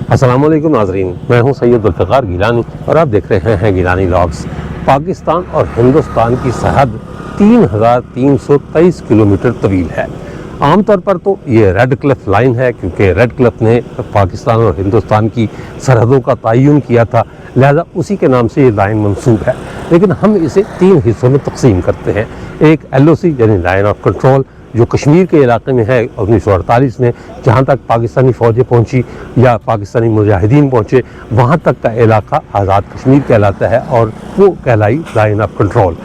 अस्सलाम वालेकुम नाज़रीन, मैं हूं सैयद जुल्फ़िकार गिलानी और आप देख रहे हैं गिलानी व्लॉग्स। पाकिस्तान और हिंदुस्तान की सरहद 3,323 किलोमीटर तवील है। आमतौर पर तो ये रेड क्लिफ लाइन है, क्योंकि रेड क्लिफ ने पाकिस्तान और हिंदुस्तान की सरहदों का तयन किया था, लिहाजा उसी के नाम से ये लाइन मंसूब है। लेकिन हम इसे 3 हिस्सों में तकसीम करते हैं। एक LOC यानी लाइन ऑफ कंट्रोल, जो कश्मीर के इलाके में है 1948 में, जहाँ तक पाकिस्तानी फ़ौजें पहुँची या पाकिस्तानी मुजाहिदीन पहुँचे, वहाँ तक का इलाका आज़ाद कश्मीर कहलाता है और वो कहलाई लाइन ऑफ कंट्रोल।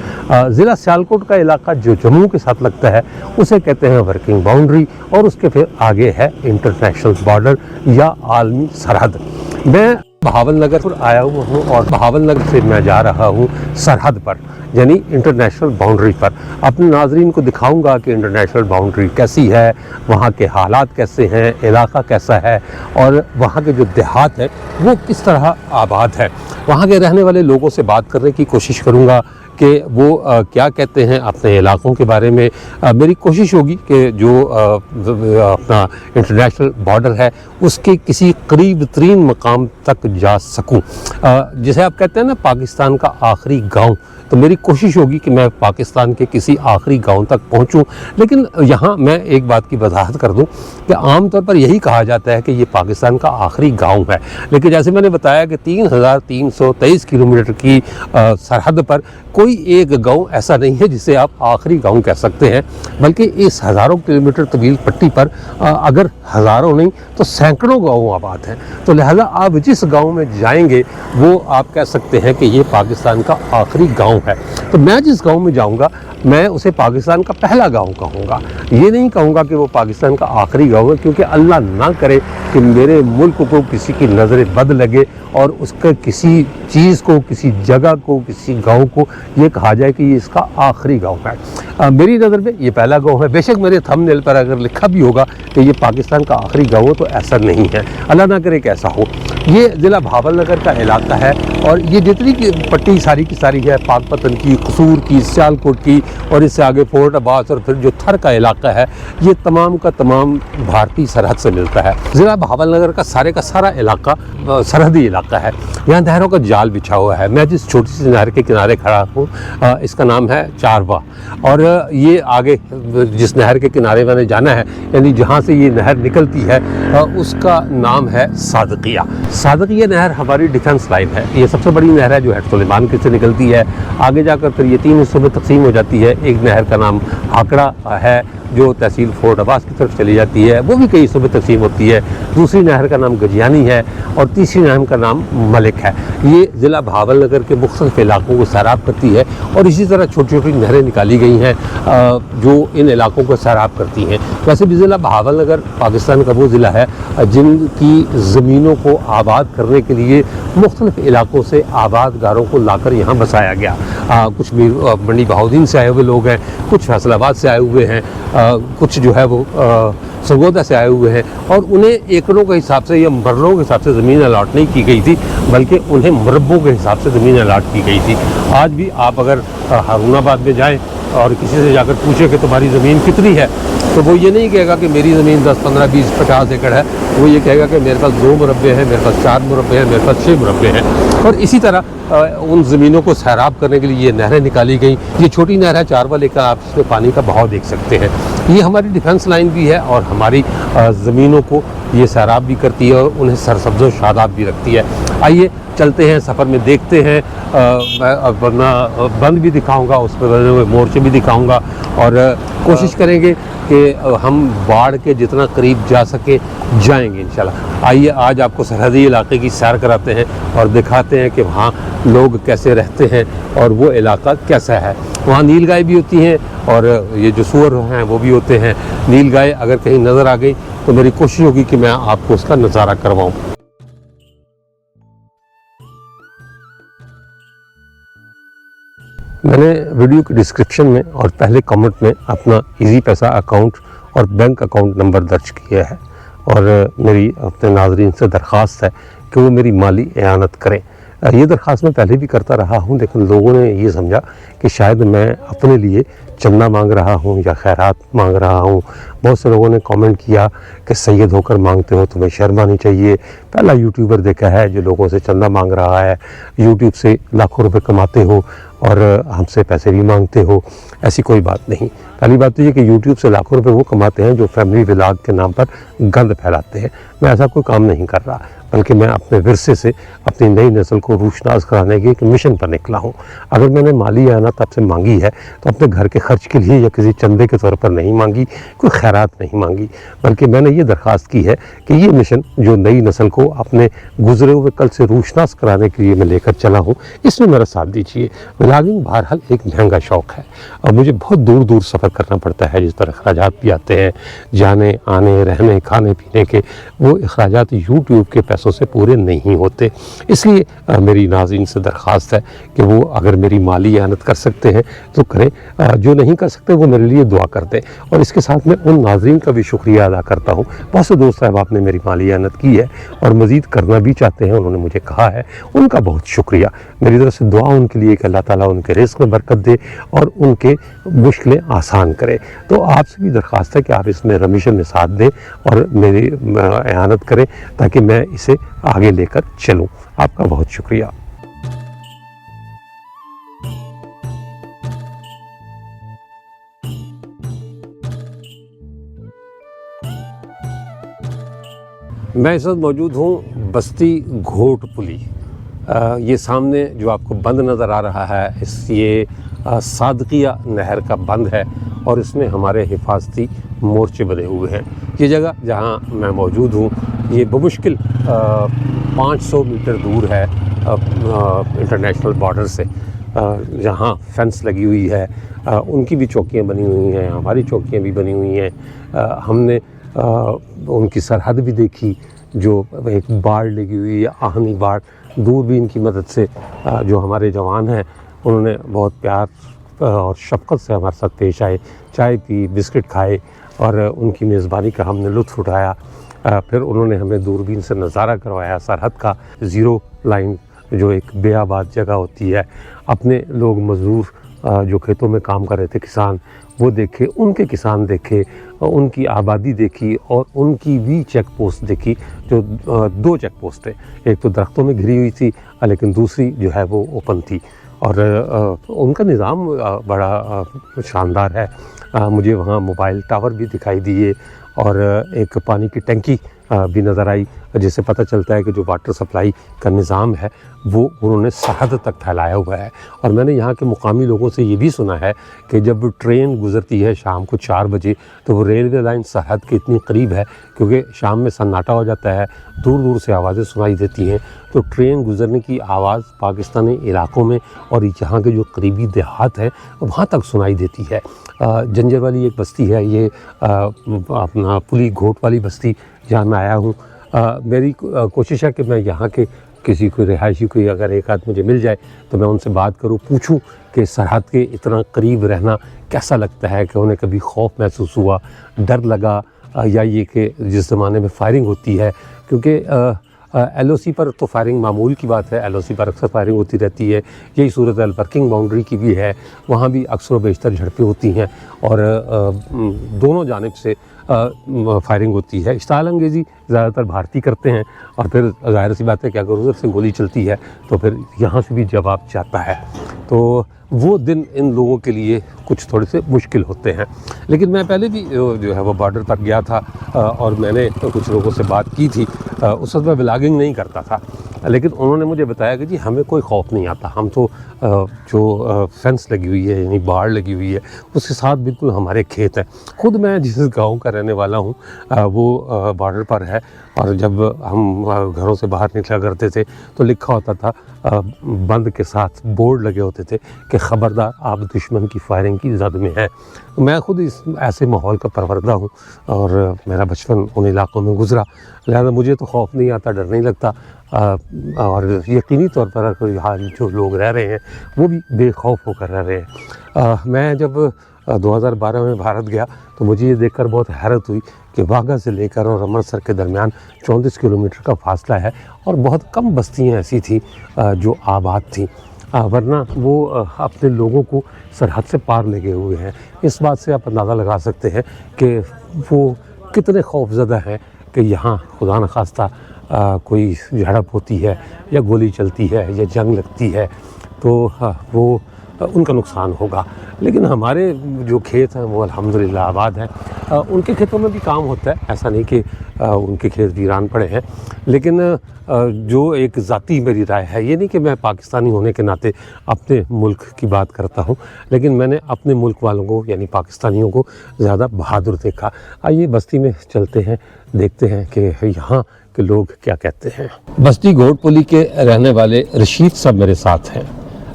ज़िला सियालकोट का इलाका जो जम्मू के साथ लगता है उसे कहते हैं वर्किंग बाउंड्री, और उसके फिर आगे है इंटरनेशनल बॉर्डर या आलमी सरहद। मैं बहावल नगर पर आया हुआ हूँ और बहावल नगर से मैं जा रहा हूँ सरहद पर, यानी इंटरनेशनल बाउंड्री पर। अपने नाजरीन को दिखाऊंगा कि इंटरनेशनल बाउंड्री कैसी है, वहाँ के हालात कैसे हैं, इलाका कैसा है और वहाँ के जो देहात है वो किस तरह आबाद है। वहाँ के रहने वाले लोगों से बात करने की कोशिश करूँगा कि वो क्या कहते हैं अपने इलाकों के बारे में। मेरी कोशिश होगी कि जो अपना इंटरनेशनल बॉर्डर है उसके किसी करीब तरीन मकाम तक जा सकूं। जिसे आप कहते हैं ना पाकिस्तान का आखिरी गांव, तो मेरी कोशिश होगी कि मैं पाकिस्तान के किसी आखिरी गांव तक पहुंचूं। लेकिन यहाँ मैं एक बात की वजाहत कर दूं कि आम तौर पर यही कहा जाता है कि ये पाकिस्तान का आखिरी गांव है, लेकिन जैसे मैंने बताया कि 3,323 किलोमीटर की सरहद पर कोई एक गांव ऐसा नहीं है जिसे आप आखिरी गांव कह सकते हैं, बल्कि इस हज़ारों किलोमीटर तवील पट्टी पर अगर हज़ारों नहीं तो सैकड़ों गाँव आबाद हैं। तो लिहाजा आप जिस गाँव में जाएंगे वो आप कह सकते हैं कि ये पाकिस्तान का आखिरी गाँव है। तो मैं जिस गांव में जाऊंगा मैं उसे पाकिस्तान का पहला गांव कहूँगा। ये नहीं कहूँगा कि वो पाकिस्तान का आखिरी गांव है, क्योंकि अल्लाह ना करे कि मेरे मुल्क को किसी की नज़र बद लगे और उसका किसी चीज़ को, किसी जगह को, किसी गांव को ये कहा जाए कि ये इसका आखिरी गांव है। मेरी नज़र में ये पहला गांव है। बेशक मेरे थंबनेल पर अगर लिखा भी होगा कि ये पाकिस्तान का आखिरी गांव हो, तो ऐसा नहीं है, अल्लाह ना करे कि ऐसा हो। ये ज़िला बहावल नगर का इलाका है और ये जितनी की पट्टी सारी की सारी है पाकपतन की, कसूर की, सियालकोट की और इससे आगे फोर्ट अब्बास और फिर जो थर का इलाका है, ये तमाम का तमाम भारतीय सरहद से मिलता है। ज़िला बहावल नगर का सारा इलाका सरहदी इलाका है। यहाँ नहरों का जाल बिछा हुआ है। मैं जिस छोटी सी नहर के किनारे खड़ा हूँ इसका नाम है चारवा, और ये आगे जिस नहर के किनारे मैंने जाना है, यानी जहाँ से ये नहर निकलती है उसका नाम है सादकिया। सादकिया नहर हमारी डिफेंस लाइन है। ये सबसे बड़ी नहर है जो हेड सुलेमान से निकलती है। आगे जाकर फिर ये 3 हिस्सों में तकसीम हो जाती है। एक नहर का नाम आकड़ा है जो तहसील फोर्ट अब्बास की तरफ चली जाती है, वो भी कई हिस्सों में तकसीम होती है। दूसरी नहर का नाम गजियानी है और तीसरी नहर का नाम मलिक है। ये ज़िला बहावल नगर के मुख्तलिफ इलाकों को सैराब करती है और इसी तरह छोटी छोटी नहरें निकाली गई हैं जो इन इलाकों को सैराब करती हैं। वैसे भी ज़िला बहावल नगर पाकिस्तान का वो ज़िला है जिनकी ज़मीनों को आबाद करने के लिए मुख्तलिफ इलाकों से आबादगारों को लाकर यहाँ बसाया गया। कुछ मंडी बहाउद्दीन से आए हुए लोग हैं, कुछ फैसलाबाद से आए हुए हैं, कुछ जो है वो सरगोदा से आए हुए हैं, और उन्हें एकड़ों के हिसाब से या मरलों के हिसाब से ज़मीन अलाट नहीं की गई थी, बल्कि उन्हें मुरब्बों के हिसाब से ज़मीन अलाट की गई थी। आज भी आप अगर हारूनाबाद में जाएं और किसी से जाकर पूछें कि तुम्हारी ज़मीन कितनी है, तो वो ये नहीं कहेगा कि मेरी ज़मीन 10, 15, 20, 50 एकड़ है। वो ये कहेगा कि मेरे पास 2 मुरब्बे हैं, मेरे पास 4 मुरब्बे हैं, मेरे पास 6 मुरब्बे हैं। और इसी तरह उन ज़मीनों को सैराब करने के लिए ये नहरें निकाली गई। ये छोटी नहर है चारवा, लेकर आप इसमें पानी का बहाव देख सकते हैं। ये हमारी डिफेंस लाइन भी है और हमारी ज़मीनों को ये सैराब भी करती है और उन्हें सरसब्ज़ व शादाब भी रखती है। आइए चलते हैं, सफ़र में देखते हैं। वरना बंद भी दिखाऊंगा, उस पर बने हुए मोर्चे भी दिखाऊंगा और कोशिश करेंगे कि हम बाढ़ के जितना करीब जा सके जाएंगे इंशाल्लाह। आइए आज आपको सरहदी इलाके की सैर कराते हैं और दिखाते हैं कि वहाँ लोग कैसे रहते हैं और वो इलाका कैसा है। वहाँ नील गाय भी होती हैं और ये जो सूअर हैं वो भी होते हैं। नील गाय अगर कहीं नज़र आ गई तो मेरी कोशिश होगी कि मैं आपको उसका नज़ारा करवाऊँ। मैंने वीडियो की डिस्क्रिप्शन में और पहले कमेंट में अपना इजी पैसा अकाउंट और बैंक अकाउंट नंबर दर्ज किया है और मेरी अपने नाज़रीन से दरख्वास्त है कि वो मेरी माली एआनत करें। ये दरख्वास्त मैं पहले भी करता रहा हूँ, लेकिन लोगों ने ये समझा कि शायद मैं अपने लिए चंदा मांग रहा हूँ या खैरात मांग रहा हूँ। बहुत से लोगों ने कमेंट किया कि सैयद होकर मांगते हो, तुम्हें शर्म आनी चाहिए, पहला यूट्यूबर देखा है जो लोगों से चंदा मांग रहा है, यूट्यूब से लाखों रुपए कमाते हो और हमसे पैसे भी मांगते हो। ऐसी कोई बात नहीं। पहली बात तो ये कि यूट्यूब से लाखों रुपए वो कमाते हैं जो फैमिली व्लॉग के नाम पर गंद फैलाते हैं। मैं ऐसा कोई काम नहीं कर रहा, बल्कि मैं अपने विरसे से अपनी नई नस्ल को रूशनास कराने के एक मिशन पर निकला हूँ। अगर मैंने माली आयानत आपसे मांगी है तो अपने घर के खर्च के लिए या किसी चंदे के तौर पर नहीं मांगी, कोई खैरात नहीं मांगी, बल्कि मैंने ये दरख्वास्त की है कि ये मिशन जो नई नस्ल को अपने गुजरे हुए कल से रूशनास कराने के लिए मैं लेकर चला हूँ, इसमें मेरा साथ दीजिए। व्लॉगिंग बहरहाल एक महंगा शौक़ है और मुझे बहुत दूर दूर सफ़र करना पड़ता है, जिस पर अखराजात भी आते हैं, जाने आने रहने खाने पीने के, वो अखराजात यूट्यूब के पैसों से पूरे नहीं होते। इसलिए मेरी नाज़रीन से दरख्वास्त है कि वो अगर मेरी माली इआनत कर सकते हैं तो करें, जो नहीं कर सकते वो मेरे लिए दुआ कर दें। और इसके साथ मैं उन नाज़रीन का भी शुक्रिया अदा करता हूँ, बहुत से दोस्त साहब आपने मेरी माली इआनत की है और मज़ीद करना भी चाहते हैं, उन्होंने मुझे कहा है, उनका बहुत शुक्रिया। मेरी तरफ से दुआ उनके लिए कि अल्लाह ताला उनके रिज़्क़ में बरकत दे और उनके मुश्किलें आसान करे। तो आपसे भी दरख्वास्त है कि आप इसमें मिशन में साथ दें और मेरी इआनत करें ताकि मैं इसे आगे लेकर चलूं। आपका बहुत शुक्रिया। मैं इस वक्त मौजूद हूँ बस्ती घोटपुली। ये सामने जो आपको बंद नज़र आ रहा है ये सादकिया नहर का बंद है और इसमें हमारे हिफाजती मोर्चे बने हुए हैं। ये जगह जहाँ मैं मौजूद हूँ ये बमुश्किल 500 मीटर दूर है इंटरनेशनल बॉर्डर से, जहाँ फेंस लगी हुई है। उनकी भी चौकियाँ बनी हुई हैं, हमारी चौकियाँ भी बनी हुई हैं। हमने उनकी सरहद भी देखी, जो एक बाड़ लगी हुई है, आहनी बाड़। दूरबीन की मदद से जो हमारे जवान हैं उन्होंने बहुत प्यार और शफ़क़त से हमारे साथ पेश आए, चाय पी, बिस्किट खाए और उनकी मेज़बानी का हमने लुत्फ़ उठाया। फिर उन्होंने हमें दूरबीन से नज़ारा करवाया सरहद का, ज़ीरो लाइन जो एक बेआबाद जगह होती है। अपने लोग मज़दूर जो खेतों में काम कर रहे थे, किसान, वो देखे, उनके किसान देखे, उनकी आबादी देखी और उनकी भी चेक पोस्ट देखी, जो 2 चेक पोस्ट है। एक तो दरख्तों में घिरी हुई थी लेकिन दूसरी जो है वो ओपन थी और उनका निज़ाम बड़ा शानदार है। मुझे वहाँ मोबाइल टावर भी दिखाई दिए और एक पानी की टंकी भी नज़र आई, जिससे पता चलता है कि जो वाटर सप्लाई का निज़ाम है वो उन्होंने सरहद तक फैलाया हुआ है। और मैंने यहाँ के मुकामी लोगों से ये भी सुना है कि जब ट्रेन गुज़रती है शाम को 4 बजे तो वो रेलवे लाइन सरहद के इतनी करीब है, क्योंकि शाम में सन्नाटा हो जाता है, दूर दूर से आवाज़ें सुनाई देती हैं, तो ट्रेन गुज़रने की आवाज़ पाकिस्तानी इलाकों में और यहाँ के जो करीबी देहात है वहाँ तक सुनाई देती है। जंजर वाली एक बस्ती है, ये अपना पुली घोट वाली बस्ती जहाँ मैं आया हूँ। मेरी कोशिश है कि मैं यहाँ के किसी को रिहायशी कोई अगर एक आध मुझे मिल जाए तो मैं उनसे बात करूँ, पूछूं कि सरहद के इतना करीब रहना कैसा लगता है, कि उन्हें कभी खौफ महसूस हुआ, डर लगा, या ये कि जिस ज़माने में फायरिंग होती है, क्योंकि LOC पर तो फायरिंग मामूल की बात है, LOC पर अक्सर फायरिंग होती रहती है। यही सूरत वर्किंग बाउंड्री की भी है, वहाँ भी अक्सर बेशतर झड़पें होती हैं और दोनों जानिब से फायरिंग होती है। इश्ताल अंगेज़ी ज़्यादातर भारतीय करते हैं और फिर ज़ाहिर सी बात है कि अगर उधर से गोली चलती है तो फिर यहाँ से भी जवाब जाता है। तो वो दिन इन लोगों के लिए कुछ थोड़े से मुश्किल होते हैं। लेकिन मैं पहले भी जो है वो बॉर्डर पर गया था और मैंने कुछ लोगों से बात की थी। उस वक्त मैं व्लॉगिंग नहीं करता था, लेकिन उन्होंने मुझे बताया कि जी हमें कोई खौफ नहीं आता, हम तो जो फेंस लगी हुई है यानी बाड़ लगी हुई है उसके साथ बिल्कुल हमारे खेत हैं। ख़ुद मैं जिस गांव का रहने वाला हूं वो बॉर्डर पर है और जब हम घरों से बाहर निकला करते थे तो लिखा होता था बंद के साथ बोर्ड लगे होते थे कि ख़बरदार आप दुश्मन की फायरिंग की ज़द में हैं। मैं ख़ुद इस ऐसे माहौल का परवरदा हूँ और मेरा बचपन उन इलाक़ों में गुज़रा, लिहाजा मुझे तो खौफ नहीं आता, डर नहीं लगता और यकीनी तौर पर यहाँ जो लोग रह रहे हैं वो भी बेखौफ होकर रह रहे हैं। मैं जब 2012 में भारत गया तो मुझे ये देखकर बहुत हैरत हुई कि वाघा से लेकर और अमृतसर के दरमियान 34 किलोमीटर का फासला है और बहुत कम बस्तियाँ ऐसी थी जो आबाद थीं, वरना वो अपने लोगों को सरहद से पार लगे हुए हैं। इस बात से आप अंदाज़ा लगा सकते हैं कि वो कितने खौफज़दा हैं कि यहाँ खुदा न खास्ता कोई झड़प होती है या गोली चलती है या जंग लगती है तो वो उनका नुकसान होगा। लेकिन हमारे जो खेत हैं वो अल्हम्दुलिल्लाह आबाद हैं। उनके खेतों में भी काम होता है, ऐसा नहीं कि उनके खेत वीरान पड़े हैं। लेकिन जो एक ज़ाती मेरी राय है, ये नहीं कि मैं पाकिस्तानी होने के नाते अपने मुल्क की बात करता हूँ, लेकिन मैंने अपने मुल्क वालों को यानी पाकिस्तानियों को ज़्यादा बहादुर देखा। आइए बस्ती में चलते हैं, देखते हैं कि यहाँ के लोग क्या कहते हैं। बस्ती घोटपुली के रहने वाले रशीद साहब मेरे साथ हैं।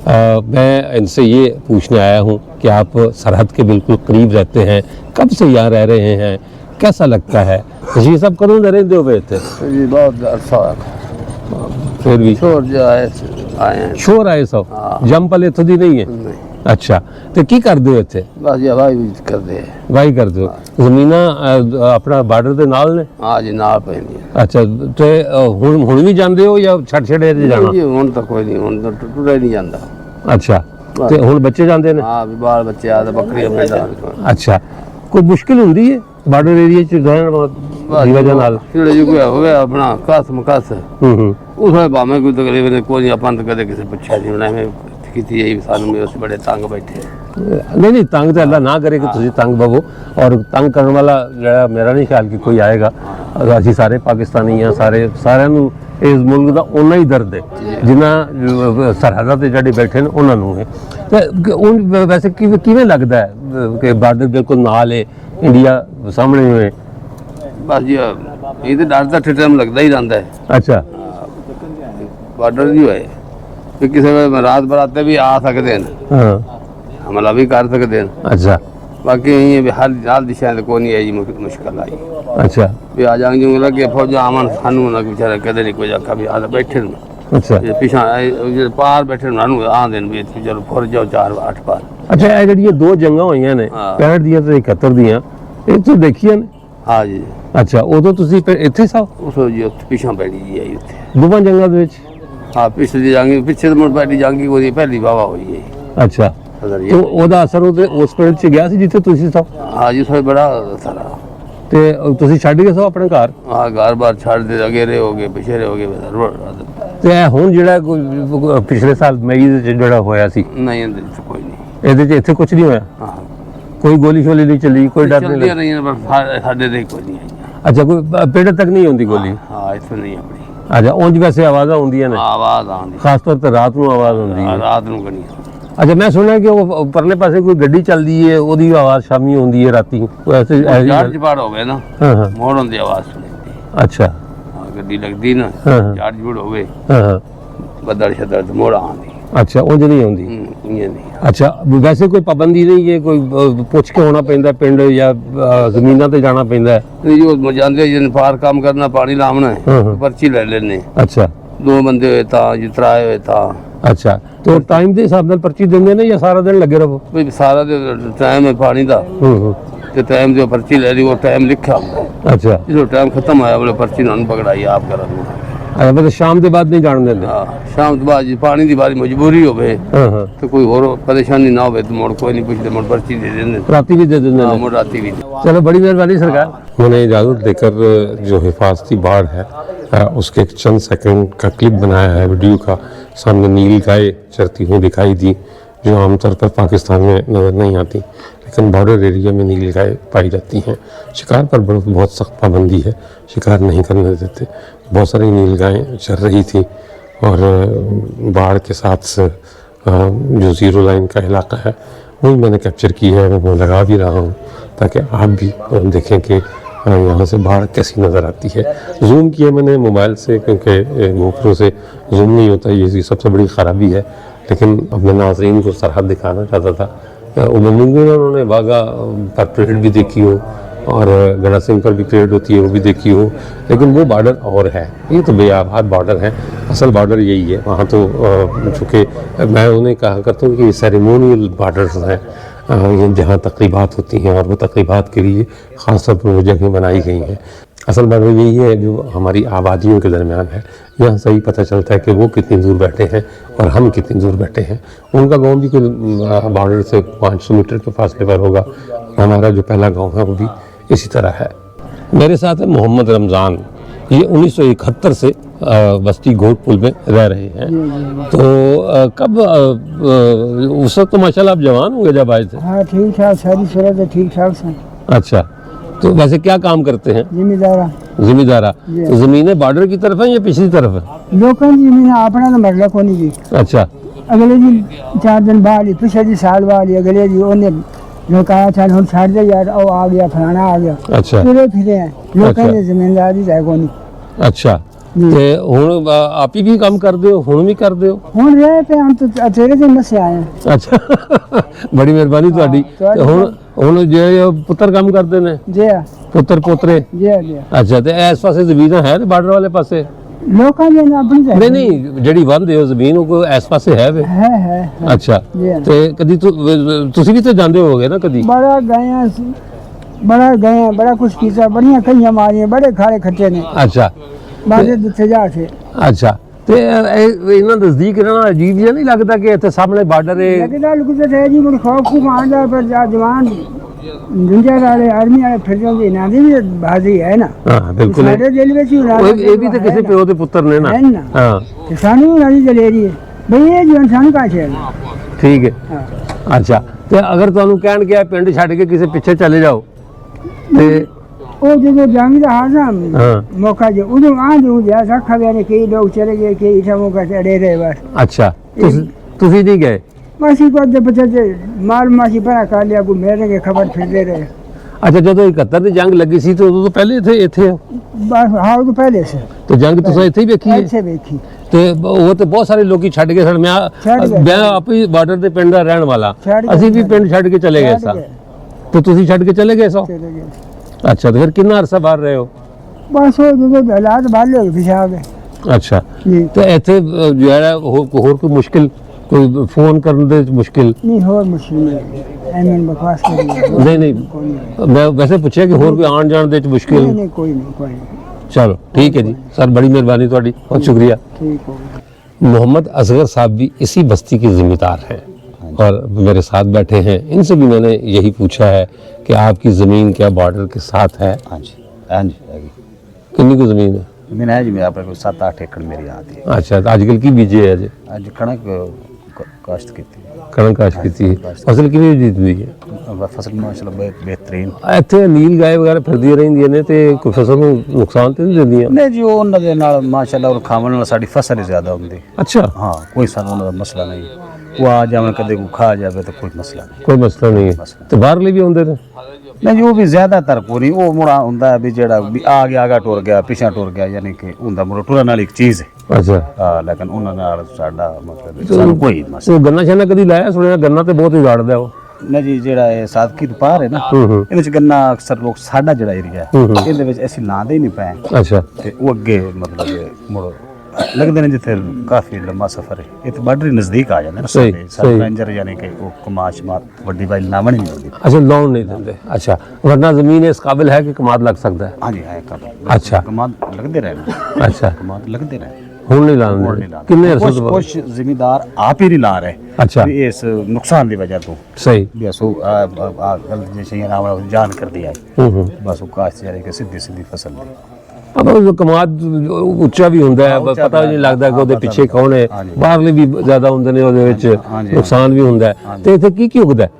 मैं इनसे ये पूछने आया हूँ कि आप सरहद के बिल्कुल करीब रहते हैं, कब से यहाँ रह रहे हैं, कैसा लगता है? जी सब कदों दे रहे हुए थे? जी बहुत अरसा फिर भी शोर जो आए हैं शोर आए सब जम पले इत्थों दी नहीं है? नहीं अच्छा तो की करदे हो इत्थे? बस ये हवाई भी करते हैं। वाही करदे हो? ज़मीनां अपना बार्डर दे नाल ने? हाँ जी नाल पैंदी है। अच्छा ते हुण भी जांदे हो या छड़ छड़े ते जाना? जी हुण तो कोई नहीं, हुण तो टुरा ही नहीं जाता। अच्छा ते हुण बच्चे जांदे ने? हाँ भी बाल बच्चे आते बकरियां पैदा। अच्छा कोई मुश्किल हुंदी है बार्डर एरिया च रहण दी वजह नाल? चिड़े जो कोई हो गया अपना कस मकस उसमें भावें कोई तकरीबन कोई अपन तो कदे किसी पुछया नहीं उन्हें में ਕੀਤੀ यही ਸਾਨੂੰ ਵੀ ਅਸੀਂ ਬੜੇ ਤੰਗ ਬੈਠੇ। नहीं तंग तो अल्लाह ना करे कि तुझे तंग बवो, और तंग करने वाला जरा मेरा नहीं ख्याल कि कोई आएगा। ਅਸੀਂ ਸਾਰੇ ਪਾਕਿਸਤਾਨੀ ਆ, ਸਾਰਿਆਂ ਨੂੰ ਇਸ ਮੁਲਕ ਦਾ ਉਨਾ ਹੀ ਦਰਦ ਹੈ ਜਿੰਨਾ ਸਰਹੱਦਾਂ ਤੇ ਜਿਹੜੇ ਬੈਠੇ ਨੇ ਉਹਨਾਂ ਨੂੰ ਹੈ। ਤੇ ਉਹ ਵੈਸੇ ਕਿਵੇਂ ਲੱਗਦਾ ਹੈ ਕਿ ਬਾਰਡਰ ਬਿਲਕੁਲ ਨਾਲ ਹੈ, ਇੰਡੀਆ ਸਾਹਮਣੇ ਹੋਏ? ਬਸ ਜੀ ਇਹ ਤੇ ਡਰ ਤਾਂ ਠਿੱਠਮ ਲੱਗਦਾ ਹੀ ਰਹਿੰਦਾ ਹੈ। ਅੱਛਾ ਬਾਰਡਰ ਨਹੀਂ ਹੋਏ ਕਿ ਕਿਸੇ ਵੇਲੇ ਰਾਤ ਬਰਾਤੇ ਵੀ ਆ ਸਕਦੇ ਨੇ, ਹਾਂ ਹਮਲਾ ਵੀ ਕਰ ਸਕਦੇ ਨੇ। ਅੱਛਾ बाकी यही भी हर दिशा से कोई नहीं है जी मुश्किल आई। अच्छा भी आ जाएंगे जो लगे फौजा आमन सानू ना बेचारा कदे नहीं कोई आखा भी आ बैठे न। अच्छा ये पीछा जो पार बैठे नानू आ दिन भी चलो फौज जाओ 4-8 पार। अच्छा ये ਜਿਹੜੀਆਂ ਦੋ ਜੰਗਾਂ ਹੋਈਆਂ ਨੇ 65 ਦੀਆਂ ਤੇ 71 ਦੀਆਂ, ਇਹ ਤੁਸੀਂ ਦੇਖੀਆਂ ਨੇ? हाँ जी ਅੱਛਾ ਉਦੋਂ ਤੁਸੀਂ ਫਿਰ ਇੱਥੇ ਸਾਂ? उस जी पीछा पैड़ी जी आई उत्थे ਦੋਵਾਂ ਜੰਗਾਂ ਦੇ ਵਿੱਚ? हाँ पिछली जंग पीछे तो मुड़ पैड़ी जंग की पहली वाह हुई है। ਅੱਛਾ सदर तो ये ਉਹਦਾ ਅਸਰ ਉਹਦੇ ਉਸ ਪਿੰਡ 'ਚ ਗਿਆ ਸੀ ਜਿੱਥੇ ਤੁਸੀਂ ਸੋ? हाँ जी थोड़ा बड़ा सारा। ਤੇ ਤੁਸੀਂ ਛੱਡ ਗਏ ਸੋ ਆਪਣੇ ਘਰ? हाँ घर बार छाड़ दे अगेरे हो गए पिछेरे हो गए। ਤੇ ਇਹ ਹੁਣ ਜਿਹੜਾ ਕੋਈ ਪਿਛਲੇ ਸਾਲ ਮਈ ਦੇ ਵਿੱਚ ਜਿਹੜਾ ਹੋਇਆ ਸੀ नहीं अंदर तो कोई नहीं। ਇਹਦੇ 'ਚ ਇੱਥੇ ਕੁਝ ਨਹੀਂ ਹੋਇਆ? हाँ ਕੋਈ ਗੋਲੀ ਸ਼ੋਲੀ ਨਹੀਂ ਚੱਲੀ, ਕੋਈ ਡਰ ਨਹੀਂ चलती ਲੱਗਾ? रही पर साढ़े तक कोई नहीं आई। ਅੱਛਾ ਕੋਈ ਪਿੰਡ ਤੱਕ ਨਹੀਂ ਹੁੰਦੀ ਗੋਲੀ? हाँ इतने नहीं अपनी ਅੱਛਾ ਉਂਝ ਵੈਸੇ ਆਵਾਜ਼ਾਂ ਹੁੰਦੀਆਂ ਨੇ, आवाज आंदी ਖਾਸ ਤੌਰ ਤੇ ਰਾਤ ਨੂੰ ਆਵਾਜ਼ ਹੁੰਦੀ ਹੈ? रात ਨੂੰ कनी। ਅੱਛਾ ਮੈਂ ਸੁਣਿਆ ਕਿ ਉਹ ਪਰਲੇ ਪਾਸੇ ਕੋਈ ਗੱਡੀ ਚੱਲਦੀ ਹੈ ਉਹਦੀ ਆਵਾਜ਼ ਸ਼ਾਮੀ ਹੁੰਦੀ ਹੈ ਰਾਤੀ, ਕੋਈ ਐਸੇ ਐਸੀ ਚਾਰਜ ਪਾੜ ਹੋਵੇ ਨਾ ਹਾਂ ਹਾਂ ਮੋੜਨ ਦੀ ਆਵਾਜ਼ ਸੁਣਦੀ। ਅੱਛਾ ਹਾਂ ਗੱਡੀ ਲੱਗਦੀ ਨਾ ਹਾਂ ਹਾਂ ਚਾਰਜ ਬੜ ਹੋਵੇ ਹਾਂ ਹਾਂ ਬੱਦਲ ਛੱਡਰ ਤੇ ਮੋੜ ਆਉਂਦੀ। ਅੱਛਾ ਉਂਝ ਨਹੀਂ ਹੁੰਦੀ? ਇਹ ਨਹੀਂ। ਅੱਛਾ ਵੈਸੇ ਕੋਈ ਪਾਬੰਦੀ ਨਹੀਂ ਹੈ, ਕੋਈ ਪੁੱਛ ਕੇ ਹੋਣਾ ਪੈਂਦਾ ਪਿੰਡ ਜਾਂ ਜ਼ਮੀਨਾਂ ਤੇ ਜਾਣਾ ਪੈਂਦਾ ਹੈ? ਨਹੀਂ ਜੋ ਜਾਂਦੇ ਜਿਨ ਪਾਰ ਕੰਮ ਕਰਨਾ ਪਾਣੀ ਲਾਉਣਾ ਹਾਂ, ਹੈ ਹਾਂ। ਪਰਚੀ ਲੈ ਲੈਣੇ। ਅੱਛਾ ਦੋ ਬੰਦੇ ਹੋਏ ਤਾਂ ਜਿਤਰਾਏ ਹੋਏ ਤਾਂ ਅੱਛਾ ਤੇ ਟਾਈਮ ਦੇ ਹਿਸਾਬ ਨਾਲ ਪਰਚੀ ਦਿੰਦੇ ਨੇ ਜਾਂ ਸਾਰਾ ਦਿਨ ਲੱਗੇ ਰਹੋ? ਵੀ ਸਾਰਾ ਦੇ ਟਾਈਮ ਹੈ ਪਾਣੀ ਦਾ ਹੂੰ ਤੇ ਟਾਈਮ ਜੋ ਪਰਚੀ ਲੈ ਲਈ ਉਹ ਟਾਈਮ ਲਿਖਿਆ ਹੁੰਦਾ। ਅੱਛਾ ਜਦੋਂ ਟਾਈਮ ਖਤਮ ਹੋਇਆ ਬੋਲੇ ਪਰਚੀ ਨੂੰ ਪਕੜਾਈ ਆਪ ਕਰਨ। ਅੱਛਾ ਮਤਲਬ ਸ਼ਾਮ ਦੇ ਬਾਅਦ ਨਹੀਂ ਜਾਣ ਦਿੰਦੇ? ਹਾਂ ਸ਼ਾਮ ਤੋਂ ਬਾਅਦ ਜੀ ਪਾਣੀ ਦੀ ਵਾਰੀ ਮਜਬੂਰੀ ਹੋਵੇ ਹਾਂ ਹਾਂ तो कोई और परेशानी ना हो तो मोड़ कोई नहीं पूछते मोड़ पर्ची दे देंगे। राती भी दे देंगे? हाँ मोड़ राती भी। चलो बड़ी मेहरबानी सरकार। मैंने इजाज़त देकर जो हिफाजती बाढ़ है उसके एक चंद सेकंड का क्लिप बनाया है वीडियो का। सामने नील गाय चरती हुई दिखाई दी जो आमतौर पर पाकिस्तान में नज़र नहीं आती, लेकिन बॉर्डर एरिया में नील गाय पाई जाती हैं। शिकार पर बहुत सख्त पाबंदी है, शिकार नहीं करने देते। बहुत सारी नील गायें चर रही थी और बाढ़ के साथ जो ज़ीरो लाइन का इलाका है वही मैंने कैप्चर की है, वो लगा भी रहा हूँ ताकि आप भी देखें कि यहाँ से बाढ़ कैसी नज़र आती है। जूम किया मैंने मोबाइल से क्योंकि गोप्रो से जूम नहीं होता, ये सबसे बड़ी ख़राबी है। लेकिन अपने नाज़रीन को सरहद दिखाना चाहता था। मुमकिन उन्होंने वाघा पर परेड भी देखी हो और गड़ा सिंह पर भी परेड होती है वो भी देखी हो, लेकिन वो बॉर्डर और है, ये तो बेआबाद बॉर्डर है। असल बॉर्डर यही है वहाँ तो चूँकि मैं उन्हें कहा करता हूँ कि ये सेरेमोनियल बॉर्डर्स हैं, ये जहाँ तकरीबात होती हैं और वो तकरीबात के लिए ख़ास तौर पर वो जगह बनाई गई हैं। असल बॉर्डर यही है जो हमारी आबादियों के दरमियान है। यहाँ सही पता चलता है कि वो कितनी दूर बैठे हैं और हम कितनी दूर बैठे हैं। उनका गांव भी कोई बॉर्डर से 500 मीटर के फासले पर होगा, हमारा जो पहला गांव है वो भी इसी तरह है। मेरे साथ है मोहम्मद रमज़ान, ये 1971 से बस्ती घोट पुल में रह रहे हैं। तो कब उस वक्त तो माशाल्लाह आप जवान होंगे जब आए थे? हाँ ठीक ठाक, सारी सूरत ठीक ठाक से। अच्छा, तो वैसे क्या काम करते हैं? जिम्मेदारा जिम्मेदारा। तो जमीनें बॉर्डर की तरफ है या पिछली तरफ है? लोगों की जमीन अपना तो मरला को नहीं जी। अच्छा, अगले जी 4 दिन बाद ही, पिछले जी साल बाद ही, अगले जी उन्हें लोग कहा चल हम छाड़ दे यार, ओ आ गया फलाना आ गया, अच्छा, फिरे हैं लोगों अच्छा। की जिम्मेदारी है को नहीं। अच्छा। ते हुण आप ही भी काम करते हो, हुण भी करते हो? ਹੁਣ ਰਹੇ पे हम तो तेरे से मसे आए हैं। अच्छा बड़ी मिहरबानी ਤੁਹਾਡੀ। ਤੁਹਾਡੀ। ਤੇ ਹੁਣ ਜੇ ਪੁੱਤਰ ਕੰਮ ਕਰਦੇ ਨੇ, जी हाँ, ਪੁੱਤਰ ਪੋਤਰੇ? जी हाँ, जी हाँ। ਅੱਛਾ, ਤੇ ਇਸ ਪਾਸੇ ਜ਼ਮੀਨਾਂ ਹੈ ਤੇ ਬਾਰਡਰ ਵਾਲੇ ਪਾਸੇ? लोगों की ना अपनी तो ਨਹੀਂ ਨਹੀਂ, ਜਿਹੜੀ ਵੰਦੇ ਹੋ ਜ਼ਮੀਨ ਉਹ ਕੋਈ ਇਸ ਪਾਸੇ ਹੈ ਵੇ? है। ਅੱਛਾ, जी हाँ। ਤੇ ਕਦੀ ਤੁਸੀਂ ਵੀ ਤਾਂ ਜਾਂਦੇ ਹੋਗੇ ਨਾ ਕਦੀ? बड़ा गए हैं, बड़ा कुछ किया, बढ़िया कहीं मारी हैं, बड़े खारे खट्टे ने ਅੱਛਾ बाजे दिखे जा थे। ਅੱਛਾ। ਤੇ ਇਹਨਾਂ ਨਜ਼ਦੀਕ ਰਹਿਣਾ ਅਜੀਬ ਜਿਹਾ ਨਹੀਂ ਲੱਗਦਾ ਕਿ ਇੱਥੇ ਸਾਹਮਣੇ ਬਾਰਡਰ ਹੈ? लेकिन लाल कुछ है जी, मुझे खौफ को मान जा पर जा जवान दुनिया वाले आर्मी वाले फिर जो जी नादी भी बाजी है ना। ਹਾਂ ਬਿਲਕੁਲ। सारे जेल में ही उड़ा ਇਹ ਵੀ ਤਾਂ ਕਿਸੇ ਪਿਓ ਦੇ ਪੁੱਤਰ ਨੇ ਨਾ। है ना। ਹਾਂ किसानी उड़ानी चले रही है भाई, ये जो इंसान का है। ਠੀਕ ਹੈ। हाँ। ਅੱਛਾ, ਤੇ ਅਗਰ ਤੁਹਾਨੂੰ ਕਹਿਣ ਗਿਆ ਪਿੰਡ ਛੱਡ ਕੇ ਕਿਸੇ ਪਿੱਛੇ ਚਲੇ ਜਾਓ ਤੇ वो जो जंग का हाजा हाँ। मौका जो उधर आ जो जैसा खबर है, कई लोग चले गए, कई इधर मौका से अड़े रहे बस। ਅੱਛਾ, ਤੁਸੀਂ ਨਹੀਂ गए? बस ही को बच्चे माल मासी परा कर लिया, को मेरे के खबर फिरते रहे। ਅੱਛਾ, ਜਦੋਂ 71 ਦੀ ਜੰਗ ਲੱਗੀ ਸੀ ਤੇ ਉਦੋਂ ਤੋਂ ਪਹਿਲੇ ਇੱਥੇ ਹੋ? बस हाँ तो पहले से ਤੇ ਜੰਗ ਤੁਸੀਂ ਇੱਥੇ ਹੀ ਵੇਖੀ ਹੈ? ऐसे देखी। ਤੇ ਉਹ ਤੇ ਬਹੁਤ ਸਾਰੇ ਲੋਕੀ ਛੱਡ ਗਏ ਸਨ। ਛੱਡ ਗਏ। ਮੈਂ ਆਪ ਹੀ ਬਾਰਡਰ ਦੇ ਪਿੰਡ ਦਾ ਰਹਿਣ ਵਾਲਾ, ਛੱਡ ਗਏ, ਅਸੀਂ ਵੀ ਛੱਡ ਪਿੰਡ ਛੱਡ ਕੇ ਚਲੇ ਗਏ ਛੱਡ ਸਾਂ। ਗਏ। ਤੇ ਤੁਸੀਂ ਛੱਡ ਕੇ ਚਲੇ ਗਏ ਸੋ? चले गए ਅੱਛਾ, ਤੇ ਫਿਰ ਕਿੰਨਾ ਅਰਸਾ ਬਾਹਰ ਰਹੇ ਹੋ? बस वो जो हालात भाल लो पिछा गए ਅੱਛਾ, जी। ਤੇ ਇੱਥੇ ਜੋ ਹੈ ਹੋਰ ਕੋਈ ਮੁਸ਼ਕਿਲ, ਕੋਈ ਫੋਨ ਕਰਨ ਦੇ ਵਿੱਚ ਮੁਸ਼ਕਿਲ? नहीं हो मुश्किल नहीं, एमन बकवास कर रही है। नहीं मैं वैसे पूछा कि होर कोई आन जान दे मुश्किल? नहीं नहीं कोई नहीं। चलो ठीक है जी सर, बड़ी मेहरबानी ਤੁਹਾਡੀ, बहुत शुक्रिया। ठीक हो। मोहम्मद असगर साहब भी इसी बस्ती के जिम्मेदार हैं और मेरे साथ बैठे हैं। इनसे भी मैंने यही पूछा है कि आपकी ज़मीन क्या बॉर्डर के साथ है? हाँ जी, हाँ जी, हैगी। कितनी को ज़मीन है? जमीन है जी, मेरे आप 7-8 एकड़ मेरी आती है। अच्छा, तो आजकल की बीजे है जी? आज कणक काश्त की थी। कणक काश्त की थी। फसल कितनी जीत हुई है? फसल माशाल्लाह बेहतरीन। ਇੱਥੇ ਨੀਲ ਗਾਏ ਵਗੈਰਾ ਫਿਰਦੀਆਂ ਰਹਿੰਦੀਆਂ ਨੇ ਤੇ ਕੋਈ ਫਸਲ ਨੂੰ ਨੁਕਸਾਨ ਤੇ ਨਹੀਂ ਦਿੰਦੀਆਂ? नहीं जी, वो उन्होंने नाल माशाल्लाह और खावन नाल साडी फसल ही ज्यादा होंदी। अच्छा, हाँ, कोई सानू उन्होंने मसला नहीं। वो आ जावन कदे को खा जावे तो कोई मसला नहीं। कोई मसला नहीं है। तो बाहरले भी आਉਂਦੇ ਨੇ? नहीं जी, वो भी ज्यादातर पूरी वो मुड़ा हुंदा है भी जेड़ा भी आगे टुर गया, पीछे टुर गया, यानी कि हुंदा मुड़ा टुरन वाली एक चीज है। अच्छा, हाँ, लेकिन उन्होंने नाल साडा मतलब सानू कोई मसला ਉਹ ਗੰਨਾ ਸ਼ਾਨਾ ਕਦੀ ਲਾਇਆ? ਸੁਣਿਆ ਗੰਨਾ ਤੇ ਬਹੁਤ ਉਜਾੜਦਾ ਉਹ। नहीं जी। जेड़ा ये सादकी तो पार है ना, ਇਹਦੇ ਚ ਗੰਨਾ ਅਕਸਰ ਲੋਕ ਸਾਡਾ ਜਿਹੜਾ ਏਰੀਆ ਹੈ ਇਹਦੇ ਵਿੱਚ ਅਸੀਂ ਲਾਉਂਦੇ ਹੀ ਨਹੀਂ ਪਏ। ਅੱਛਾ, ਤੇ ਉਹ ਅੱਗੇ ਮਤਲਬ ਮੁੜ ਲੱਗਦੇ ਨੇ ਜਿੱਥੇ ਕਾਫੀ ਲੰਮਾ ਸਫ਼ਰ ਹੈ। ਇਹ ਤਾਂ ਬਾਰਡਰ ਨਜ਼ਦੀਕ ਆ ਜਾਂਦਾ ਨਾ ਸਹੀ, ਸਾਡੇ ਸਹੀ। ਰੇਂਜਰ ਯਾਨੀ ਕਿ ਉਹ ਕਮਾਸ਼ ਮਾਰ ਵੱਡੀ ਬਾਈ ਲਾਵਣ ਹੀ ਨਹੀਂ ਹੁੰਦੀ। अच्छा लोन नहीं देते? अच्छा, वरना जमीन इस काबिल है कि कमाद लग सकता है? ਹਾਂਜੀ ਹੈ ਕੰਮ। अच्छा। ਕਮਾਦ ਲੱਗਦੇ ਰਹੇ अच्छा, ਕਮਾਦ ਲੱਗਦੇ ਰਹੇ। ਹੁਣ ਨਹੀਂ ਹੁਣ ਲਾਉਂਦੇ? ਨਹੀਂ ਲਾਉਂਦੇ। ਕਿੰਨੇ ਅਰਸੇ ਤੋਂ ਬਾਅਦ? ਕੁਛ ਜ਼ਿਮੀਦਾਰ ਆਪ ਹੀ ਨਹੀਂ ਲਾ ਰਹੇ अच्छा, ਵੀ ਇਸ ਨੁਕਸਾਨ ਦੀ ਵਜ੍ਹਾ ਤੋਂ सही। ਵੀ ਅਸੋ ਆ ਗਲਤ ਜੇ ਸ਼ਈਆਂ ਨਾਲ ਜਾਨ ਕਰਦੀ ਹੈ ਬਸ ਉਹ ਕਾਸ਼ ਯਾਨੀ ਕਿ ਸਿੱਧੀ ਫਸਲ ਦੀ। अब वो कमाद ਉੱਚਾ ਵੀ ਹੁੰਦਾ ਹੈ, ਉੱਚਾ ਪਤਾ ਨਹੀਂ ਲੱਗਦਾ ਕਿ ਹਾਂ, ਉਹਦੇ ਪਤਾ ਪਿੱਛੇ ਨਹੀਂ। ਕੌਣ ਹੈ। ਹਾਂਜੀ। ਬਾਹਰਲੇ ਵੀ ਜ਼ਿਆਦਾ ਹੁੰਦੇ ਨੇ ਉਹਦੇ ਵਿੱਚ, ਹਾਂਜੀ। ਨੁਕਸਾਨ ਵੀ ਹੁੰਦਾ ਹੈ। ਤੇ ਇੱਥੇ ਕੀ ਉਗਦਾ ਹੈ?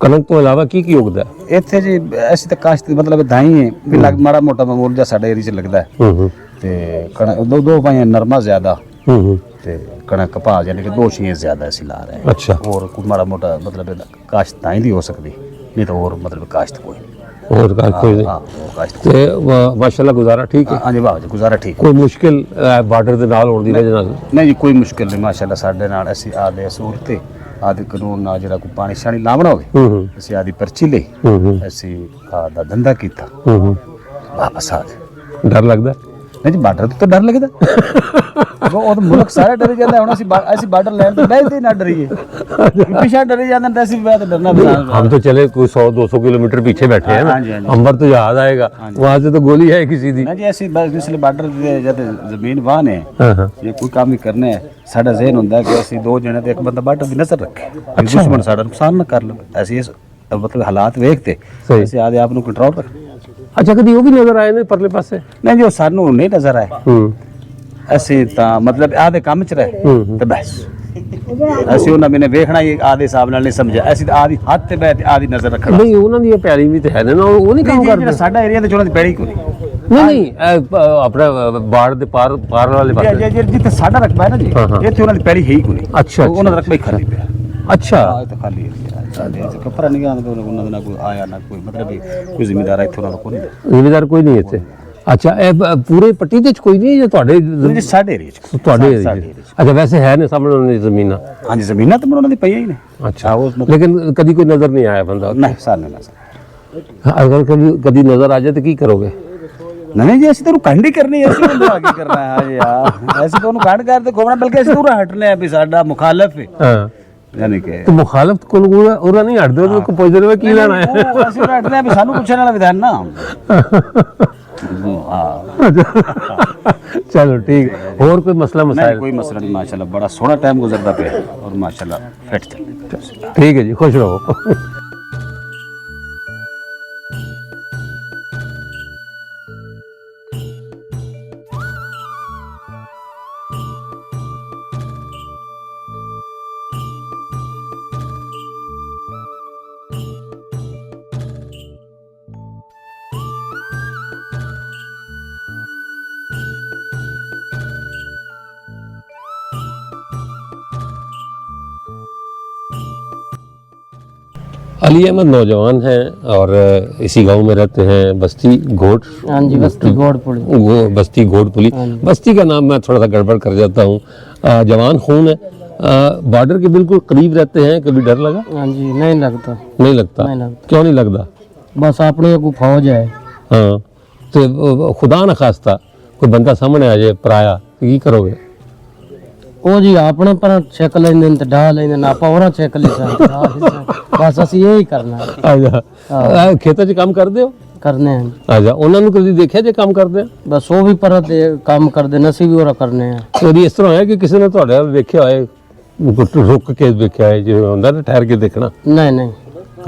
ਕਣਕ ਤੋਂ ਇਲਾਵਾ ਕੀ ਉਗਦਾ ਹੈ? ਇੱਥੇ ਜੀ ਅਸੀਂ ਤਾਂ ਕਾਸ਼ਤ ਮਤਲਬ ਦਾਈ ਹੈ ਵੀ ਲੱਗ ਮਾੜਾ ਮੋਟਾ ਮਾਮੂਲ ਜਿਹਾ ਸਾਡੇ ਏਰੀਆ 'ਚ ਲੱਗਦਾ ਹੈ। ਤੇ ਕਣਕ ਦੋ ਪਾਈਆਂ ਨਰਮਾ ਜ਼ਿਆਦਾ ਤੇ ਕਣਕ ਕਪਾਹ ਯਾਨੀ ਕਿ 2 ਛੀਆਂ ਜ਼ਿਆਦਾ ਅਸੀਂ ਲਾ ਰਹੇ ਹਾਂ। अच्छा, ਹੋਰ ਕੋਈ ਮਾੜਾ ਮੋਟਾ ਮਤਲਬ ਕਾਸ਼ਤ ਦਾਈ ਦੀ ਹੋ ਸਕਦੀ, ਨਹੀਂ ਤਾਂ ਹੋਰ ਮਤਲਬ ਕਾਸ਼ਤ ਕੋਈ ਨਹੀਂ। और कोई नहीं? ਹਾਂ ਹੋਰ ਕਾਸ਼ਤ ਤੇ ਮਾਸ਼ਾਅੱਲਾ ਗੁਜ਼ਾਰਾ ਠੀਕ ਹੈ? ਹਾਂਜੀ ਵਾਹ ਜੀ, ਗੁਜ਼ਾਰਾ ਠੀਕ ਹੈ। ਕੋਈ ਮੁਸ਼ਕਿਲ ਬਾਰਡਰ ਦੇ ਨਾਲ ਹੋਣ ਦੀ ਵਜ੍ਹਾ ਨਾਲ? ਨਹੀਂ ਜੀ, ਕੋਈ ਮੁਸ਼ਕਿਲ ਨਹੀਂ ਮਾਸ਼ਾਅੱਲਾ। ਸਾਡੇ ਨਾਲ ਅਸੀਂ ਆਦੇ ਅਸੂਲ ਤੇ ਆਦੇ ਕਾਨੂੰਨ ਨਾਲ ਜਿਹੜਾ ਕੋਈ ਪਾਣੀ ਸ਼ਾਣੀ ਲਾਵਣਾ ਹੋਵੇ ਅਸੀਂ ਆਦੀ ਪਰਚੀ ਲਈ ਅਸੀਂ ਆਦਾ ਧੰਦਾ ਕੀਤਾ, ਵਾਪਸ ਆ ਗਏ। ਡਰ ਲੱਗਦਾ? ਨਹੀਂ ਜੀ, ਬਾਰਡਰ ਤੋਂ ਡਰ ਲੱਗਦਾ। ਉਹ ਤਾਂ ਮੁਲਕ ਸਾਰਾ ਡਰ ਜਾਂਦਾ। ਹੁਣ ਅਸੀਂ ਬਾਰਡਰ ਲੈਣ ਤੋਂ ਬੈਠਦੇ ਨਾ ਡਰੀਏ, ਪਿੱਛੇ ਡਰੀ ਜਾਂਦੇ ਤਾਂ ਅਸੀਂ ਬਾਤ डरना भी। हम तो चले कोई 100-200 किलोमीटर पीछे बैठे हैं ना, हाँ जी, हाँ जी। अंबर तो जहाज आएगा, वहां से तो गोली है किसी दी। ना जी, ਅਸੀਂ ਬਸ ਜਿਸਲੇ ਬਾਰਡਰ ਦੇ ਜਦ ਜ਼ਮੀਨ ਵਾਹਨ ਹੈ हाँ, ਜੇ ਕੋਈ ਕੰਮ ਹੀ ਕਰਨਾ ਹੈ ਸਾਡਾ ਜ਼ਿਹਨ ਹੁੰਦਾ ਕਿ ਅਸੀਂ 2 ਜਣੇ ਤੇ ਇੱਕ ਬੰਦਾ ਬਾਰਡਰ ਦੀ ਨਜ਼ਰ ਰੱਖੇ ਵੀ ਦੁਸ਼ਮਣ ਸਾਡਾ ਨੁਕਸਾਨ ਨਾ ਕਰ ਲਵੇ। ਅਸੀਂ ਇਸ ਮਤਲਬ ਹਾਲਾਤ ਵੇਖਦੇ ਸਹੀ। ਅਸੀਂ ਆਦੇ ਆਪ ਨੂੰ ਕੰਟਰੋਲ ਰੱਖ। ਅੱਛਾ, ਕਦੀ ਉਹ ਵੀ ਨਜ਼ਰ ਆਏ ਨੇ ਪਰਲੇ ਪਾਸੇ? ਨਹੀਂ ਜੋ ਸਾਨੂੰ ਨਹੀਂ ਨਜ਼ਰ ਆਏ, ਹੂੰ ਅਸੀਂ ਤਾਂ ਮਤਲਬ ਆਦੇ ਕੰਮ ਚ ਰਹੇ ਤੇ ਬਸ ਅਸੀਂ ਉਹਨਾਂ ਮੈਨੇ ਵੇਖਣਾ ਹੀ ਆਦੇ ਹਿਸਾਬ ਨਾਲ ਨਹੀਂ ਸਮਝਿਆ, ਅਸੀਂ ਤਾਂ ਆਦੀ ਹੱਥ ਤੇ ਬੈਠ ਆਦੀ ਨਜ਼ਰ ਰੱਖਣਾ। ਨਹੀਂ, ਉਹਨਾਂ ਦੀ ਪੈਲੀ ਵੀ ਤੇ ਹੈ ਨਾ, ਉਹ ਨਹੀਂ ਕੰਮ ਕਰਦੇ? ਸਾਡਾ ਏਰੀਆ ਤੇ ਉਹਨਾਂ ਦੀ ਪੈੜੀ ਕੋਈ ਨਹੀਂ, ਆਪਣਾ ਬਾੜ ਦੇ ਪਾਰ ਵਾਲੇ ਪਾਸੇ ਜਿੱਥੇ ਸਾਡਾ ਰਕਬਾ ਹੈ ਨਾ ਜੀ, ਹਾਂ, ਹਾਂ। ਇੱਥੇ ਉਹਨਾਂ ਦੀ ਪੈੜੀ ਹੈ ਹੀ ਕੋਈ ਨਹੀਂ। ਅੱਛਾ, ਉਹਨਾਂ ਦਾ ਰਕਬਾ ਹੀ ਖਾਲੀ ਪਿਆ। ਅੱਛਾ, ਆਹ ਤਾਂ ਖਾਲੀ ਏਰੀਆ ਸਾਡੇ ਇੱਥੇ ਕੱਪੜਾ ਨਹੀਂ ਆਉਂਦਾ, ਉਹਨਾਂ ਦਾ ਨਾ ਕੋਈ ਆਇਆ ਨਾ ਕੋਈ, ਮਤਲਬ ਵੀ ਕੋਈ ਜ਼ਿਮੀਦਾਰ ਇੱਥੇ ਉਹਨਾਂ ਦਾ ਕੋਈ ਨਹੀਂ। ਜ਼ਿਮੀਦਾਰ ਕੋਈ ਨਹੀਂ ਇੱਥੇ? ਅੱਛਾ, ਇਹ ਪੂਰੇ ਪੱਟੀ ਦੇ ਚ ਕੋਈ ਨਹੀਂ ਜਾਂ ਤੁਹਾਡੇ ਜੀ ਸਾਡੇ ਏਰੀਆ ਚ ਤੁਹਾਡੇ ਏਰੀਆ ਚ? ਅੱਛਾ, ਵੈਸੇ ਹੈ ਨੇ ਸਾਹਮਣੇ ਉਹਨਾਂ ਦੀ ਜ਼ਮੀਨਾਂ? ਹਾਂਜੀ, ਜ਼ਮੀਨਾਂ ਤਾਂ ਉਹਨਾਂ ਦੀ ਪਈਆਂ ਹੀ ਨੇ। ਅੱਛਾ, ਉਸ ਮਤਲਬ ਲੇਕਿਨ ਕਦੀ ਕੋਈ ਨਜ਼ਰ ਨਹੀਂ ਆਇਆ ਬੰਦਾ? ਨਹੀਂ ਸਾਨੂੰ ਨਾ ਅਗਰ ਕਦੀ ਨਜ਼ਰ ਆ ਜਾਏ ਤਾਂ ਕੀ ਕਰੋਗੇ? ਨਹੀਂ ਜੀ, ਅਸੀਂ ਤਾਂ ਉਹਨੂੰ ਕੰਡ ਹੀ ਕਰਨੀ ਹੈ, ਅਸੀਂ ਉਹਨੂੰ ਕੀ ਕਰਨਾ ਹੈ ਯਾਰ, ਅਸੀਂ ਤਾਂ ਉਹਨੂੰ ਕੰਡ ਕਰਦੇ ਘੁੰਮਣਾ, ਬਲਕਿ ਅਸੀਂ ਪੂਰਾ ਹਟਨੇ ਆ ਵੀ ਸਾਡਾ ਮੁਖਾਲਫ ਹੈ। ਹਾਂ, ਯਾਨੀ ਕਿ ਤੇ ਮੁਖਾਲਫਤ ਕੋਲ ਉਹਦਾ ਨਹੀਂ ਹਟਦੇ, ਉਹਨੂੰ ਕੋਈ ਪੁੱਛਦੇ ਨੇ ਕੀ ਲੈਣਾ ਹੈ? ਉਹ ਅਸੀਂ ਉਹਨੂੰ ਹਟਨੇ ਆ ਵੀ ਸਾਨੂੰ ਪੁੱਛਣ ਵਾਲਾ ਵਿਧਾਨ ਨਾ। ਹਾਂ, ਚਲੋ ਠੀਕ। ਹੋਰ ਕੋਈ ਮਸਲਾ ਨਹੀਂ ਮਸਾਇਲ? ਕੋਈ ਮਸਲਾ ਨਹੀਂ, ਮਾਸ਼ਾਅੱਲਾ ਬੜਾ ਸੋਹਣਾ ਟਾਈਮ ਗੁਜ਼ਰਦਾ ਪਿਆ ਔਰ ਮਾਸ਼ਾਅੱਲਾ ਫਿੱਟ ਚੱਲ। ਠੀਕ ਹੈ ਜੀ, ਖੁਸ਼ ਰਹੋ। अली अहमद नौजवान हैं और इसी गांव में रहते हैं, बस्ती घोट। हाँ जी, बस्ती घोड़पुली। बस्ती घोड़पुली। बस्ती का नाम मैं थोड़ा सा गड़बड़ कर जाता हूँ। जवान खून है, बॉर्डर के बिल्कुल करीब रहते हैं। कभी डर लगा? हाँ जी, नहीं लगता। नहीं लगता? नहीं लगता। क्यों नहीं लगता? बस अपने को फौज है। हाँ, तो खुदा न खास्ता कोई बंदा सामने आ जाए पराया तो की करोगे? ਉਹ ਜੀ ਆਪਣੇ ਪਰ ਚੈੱਕ ਲੈਂਦੇ ਨੇ ਤੇ ਢਾ ਲੈਂਦੇ ਨੇ, ਆਪਾਂ ਉਹਨਾਂ ਚੈੱਕ ਲੈ ਸਕਦੇ ਬਸ ਅਸੀਂ ਇਹੀ ਕਰਨਾ ਹੈ। ਆਜਾ, ਖੇਤਾਂ 'ਚ ਕੰਮ ਕਰਦੇ ਹੋ? ਕਰਨੇ ਹਨ। ਆਜਾ, ਉਹਨਾਂ ਨੂੰ ਕਦੀ ਦੇਖਿਆ ਜੇ ਕੰਮ ਕਰਦੇ? ਬਸ ਉਹ ਵੀ ਪਰ ਤੇ ਕੰਮ ਕਰਦੇ ਨੇ, ਅਸੀਂ ਵੀ ਉਹਰਾ ਕਰਨੇ ਆ। ਕਦੀ ਇਸ ਤਰ੍ਹਾਂ ਹੋਇਆ ਕਿ ਕਿਸੇ ਨੇ ਤੁਹਾਡੇ ਵੱਲ ਵੇਖਿਆ ਹੋਏ, ਰੁਕ ਕੇ ਵੇਖਿਆ ਹੈ, ਜਿਵੇਂ ਹੁੰਦਾ ਨਾ ਠਹਿਰ ਕੇ ਦੇਖਣਾ? ਨਹੀਂ ਨਹੀਂ,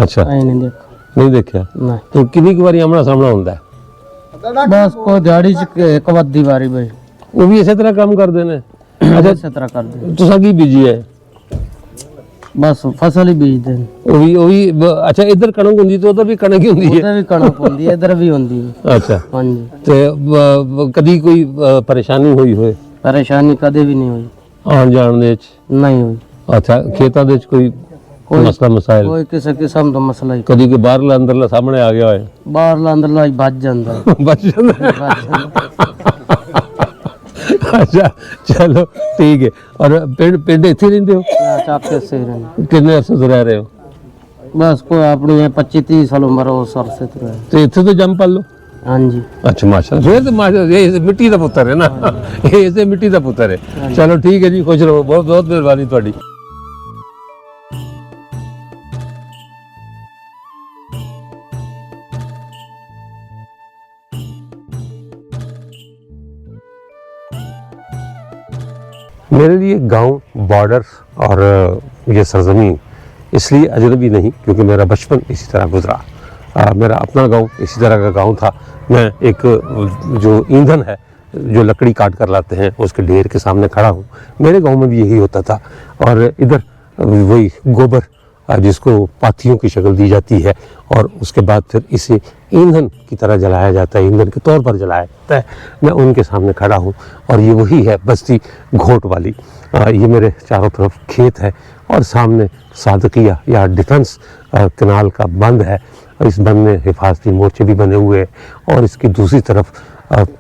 ਅੱਛਾ, ਐ ਨਹੀਂ ਦੇਖ। ਨਹੀਂ ਦੇਖਿਆ? ਨਹੀਂ। ਤੇ ਕਿੰਨੀ ਕੁ ਵਾਰੀ ਆਮਣਾ ਸਾਹਮਣਾ ਹੁੰਦਾ ਹੈ? ਬਸ ਕੋਈ ਦਿਹਾੜੀ ਚ ਇੱਕ ਵੱਧੀ ਵਾਰੀ ਬਈ। ਉਹ ਵੀ ਇਸੇ ਤਰ੍ਹਾਂ ਕੰਮ ਕਰਦੇ ਨੇ? ਅੱਛਾ, ਇਸੇ ਤਰ੍ਹਾਂ ਕਰਦੇ। ਤੁਸੀਂ ਕੀ ਬੀਜੀ ਹੈ? ਬਸ ਫਸਲ ਹੀ ਬੀਜਦੇ ਨੇ। ਉਹ ਵੀ ਅੱਛਾ, ਇੱਧਰ ਕਣਕ ਹੁੰਦੀ ਤੇ ਉਧਰ ਵੀ ਕਣਕ ਹੀ ਹੁੰਦੀ ਹੈ? ਉਧਰ ਵੀ ਕਣਕ ਹੁੰਦੀ ਹੈ, ਇੱਧਰ ਵੀ ਹੁੰਦੀ ਹੈ। ਅੱਛਾ, ਹਾਂਜੀ। ਤੇ ਕਦੀ ਕੋਈ ਪਰੇਸ਼ਾਨੀ ਹੋਈ ਹੋਏ? ਪਰੇਸ਼ਾਨੀ ਕਦੇ ਵੀ ਨਹੀਂ ਹੋਈ। ਆਉਣ ਜਾਣ ਦੇ ਵਿੱਚ ਨਹੀਂ ਹੋਈ। ਅੱਛਾ, ਖੇਤਾਂ ਦੇ ਵਿੱਚ ਕੋਈ ਮਸਲਾ ਮਸਾਇਲ? ਕੋਈ ਕਿਸੇ ਕਿਸਮ ਦਾ ਮਸਲਾ ਹੀ। ਕਦੀ ਕੋਈ ਬਾਹਰਲਾ ਅੰਦਰਲਾ ਸਾਹਮਣੇ ਆ ਗਿਆ ਹੋਏ? ਬਾਹਰਲਾ ਅੰਦਰਲਾ ਹੀ ਬਚ ਜਾਂਦਾ ਹੈ। ਬਚ ਜਾਂਦਾ? ਬਚ ਜਾਂਦਾ। अच्छा, चलो ठीक है। और पिंड इतने रहते हो? चाके से ही रहने। कितने अरसे से रह रहे हो? बस कोई अपनी 25-30 साल उम्र हो सर से तो है। तो इतने तो जम पल लो? हाँ जी। अच्छा, माशाल्लाह। फिर तो माशाल्लाह, ये मिट्टी का पुत्र है ना, ये इसे मिट्टी का पुत्र है। चलो ठीक है जी, खुश रहो। बहुत बहुत मेहरबानी थोड़ी। मेरे लिए गांव, बॉर्डर और ये सरजमीन इसलिए अजनबी नहीं क्योंकि मेरा बचपन इसी तरह गुजरा। मेरा अपना गांव इसी तरह का गांव था। मैं एक जो ईंधन है, जो लकड़ी काट कर लाते हैं, उसके ढेर के सामने खड़ा हूँ। मेरे गांव में भी यही होता था। और इधर वही गोबर जिसको पाथियों की शक्ल दी जाती है और उसके बाद फिर इसे ईंधन की तरह जलाया जाता है, ईंधन के तौर पर जलाया जाता है। मैं उनके सामने खड़ा हूँ और ये वही है बस्ती घोट वाली। ये मेरे चारों तरफ खेत है और सामने सादकिया या डिफेंस कनाल का बंद है। इस बंद में हिफाजती मोर्चे भी बने हुए हैं और इसकी दूसरी तरफ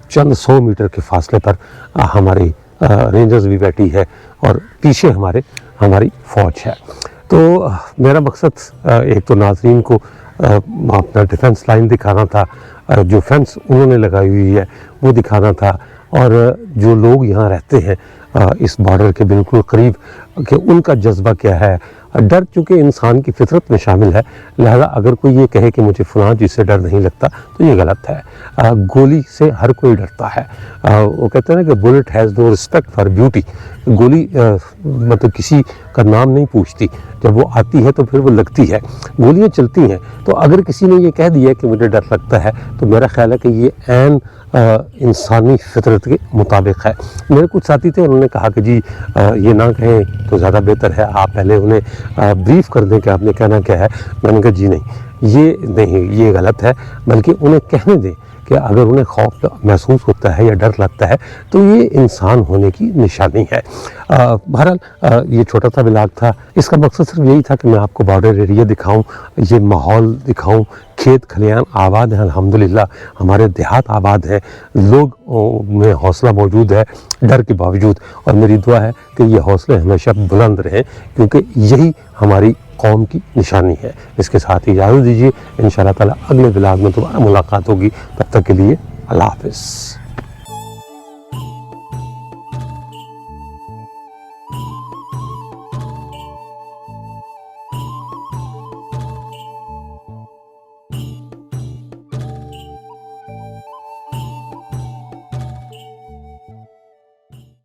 चंद 100 मीटर के फासले पर हमारी रेंजर्स भी बैठी है और पीछे हमारी फौज है। तो मेरा मकसद एक तो नाजरीन को अपना डिफेंस लाइन दिखाना था, जो फेंस उन्होंने लगाई हुई है वो दिखाना था, और जो लोग यहाँ रहते हैं इस बॉर्डर के बिल्कुल करीब कि उनका जज्बा क्या है। डर चूँकि इंसान की फितरत में शामिल है, लिहाजा अगर कोई ये कहे कि मुझे फलां चीज़ से डर नहीं लगता तो ये गलत है। गोली से हर कोई डरता है। वो कहते हैं ना कि bullet has no respect for beauty. गोली मतलब किसी का नाम नहीं पूछती, जब वो आती है तो फिर वो लगती है। गोलियां चलती हैं, तो अगर किसी ने ये कह दिया कि मुझे डर लगता है तो मेरा ख्याल है कि ये ऐन इंसानी फितरत के मुताबिक है। मेरे कुछ साथी थे, उन्होंने कहा कि जी ये ना कहें तो ज़्यादा बेहतर है, आप पहले उन्हें ब्रीफ कर दें कि आपने कहना क्या है। मैंने कहा जी नहीं, ये गलत है, बल्कि उन्हें कहने दें कि अगर उन्हें खौफ महसूस होता है या डर लगता है तो ये इंसान होने की निशानी है। बहरहाल ये छोटा सा व्लॉग था, इसका मकसद सिर्फ यही था कि मैं आपको बॉर्डर एरिया दिखाऊं, ये माहौल दिखाऊं। खेत खलियान आबाद हैं अल्हम्दुलिल्लाह, हमारे देहात आबाद हैं, लोग में हौसला मौजूद है डर के बावजूद। और मेरी दुआ है कि ये हौसले हमेशा बुलंद रहें, क्योंकि यही हमारी कौम की निशानी है। इसके साथ ही इजाज़त दीजिए, इंशाअल्लाह ताला अगले व्लॉग में दोबारा मुलाकात होगी। तब तक के लिए अल्लाह हाफ़िज़।